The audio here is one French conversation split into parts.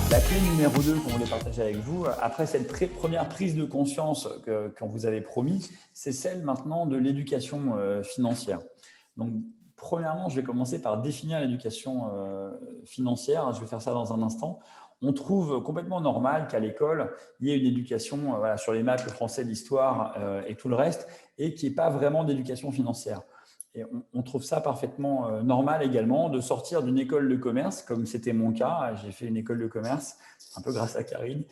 La clé numéro 2 qu'on voulait partager avec vous, après cette première prise de conscience qu'on vous avait promis, c'est celle maintenant de l'éducation financière. Donc, premièrement, je vais commencer par définir l'éducation financière. Je vais faire ça dans un instant. On trouve complètement normal qu'à l'école, il y ait une éducation voilà, sur les maths, le français, l'histoire et tout le reste, et qu'il n'y ait pas vraiment d'éducation financière. Et on trouve ça parfaitement normal également de sortir d'une école de commerce, comme c'était mon cas. J'ai fait une école de commerce, un peu grâce à Karine,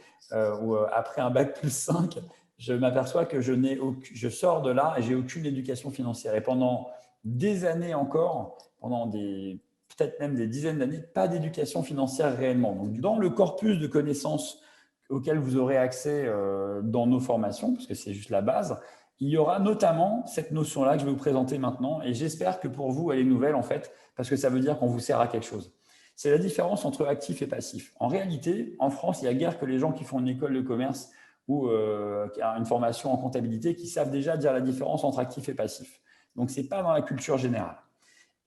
où après un bac plus 5, je m'aperçois que je sors de là et j'ai aucune éducation financière. Et pendant des années encore, peut-être même des dizaines d'années, pas d'éducation financière réellement. Donc, dans le corpus de connaissances auquel vous aurez accès dans nos formations, parce que c'est juste la base, il y aura notamment cette notion-là que je vais vous présenter maintenant, et j'espère que pour vous, elle est nouvelle en fait, parce que ça veut dire qu'on vous sert à quelque chose. C'est la différence entre actif et passif. En réalité, en France, il n'y a guère que les gens qui font une école de commerce ou une formation en comptabilité qui savent déjà dire la différence entre actif et passif. Donc, ce n'est pas dans la culture générale.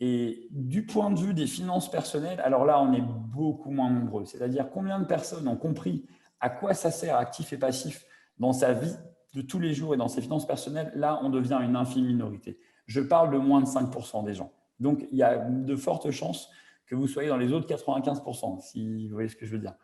Et du point de vue des finances personnelles, alors là, on est beaucoup moins nombreux. C'est-à-dire combien de personnes ont compris à quoi ça sert actif et passif dans sa vie de tous les jours et dans ses finances personnelles. Là, on devient une infime minorité. Je parle de moins de 5% des gens. Donc, il y a de fortes chances que vous soyez dans les autres 95%, si vous voyez ce que je veux dire.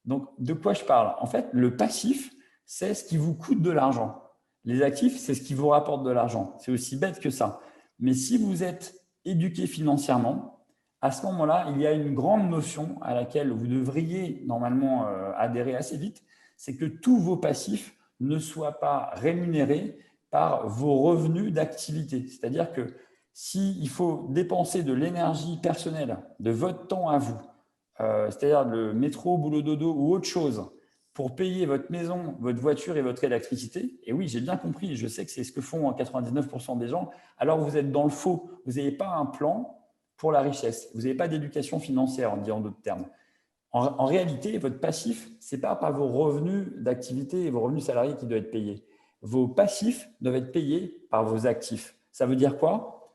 Donc, de quoi je parle? En fait, le passif, c'est ce qui vous coûte de l'argent. Les actifs, c'est ce qui vous rapporte de l'argent. C'est aussi bête que ça. Mais si vous êtes éduqué financièrement, à ce moment-là, il y a une grande notion à laquelle vous devriez normalement adhérer assez vite, c'est que tous vos passifs ne soient pas rémunérés par vos revenus d'activité. C'est-à-dire que s'il faut dépenser de l'énergie personnelle, de votre temps à vous, c'est-à-dire le métro, boulot dodo ou autre chose, pour payer votre maison, votre voiture et votre électricité, et oui, j'ai bien compris, je sais que c'est ce que font 99% des gens, alors vous êtes dans le faux. Vous n'avez pas un plan pour la richesse. Vous n'avez pas d'éducation financière, en disant d'autres termes. En réalité, votre passif, ce n'est pas par vos revenus d'activité et vos revenus salariés qui doivent être payés. Vos passifs doivent être payés par vos actifs. Ça veut dire quoi?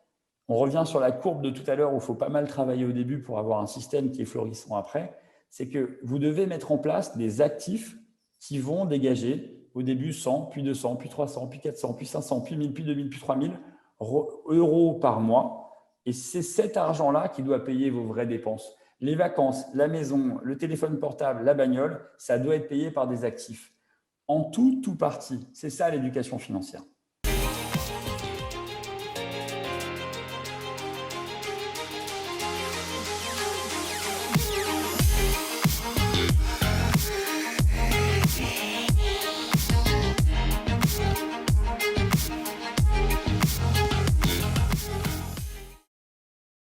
On revient sur la courbe de tout à l'heure où il faut pas mal travailler au début pour avoir un système qui est florissant après. C'est que vous devez mettre en place des actifs qui vont dégager au début 100, puis 200, puis 300, puis 400, puis 500, puis 1000, puis 2000, puis 3000 euros par mois. Et c'est cet argent-là qui doit payer vos vraies dépenses. Les vacances, la maison, le téléphone portable, la bagnole, ça doit être payé par des actifs. En tout partie. C'est ça l'éducation financière.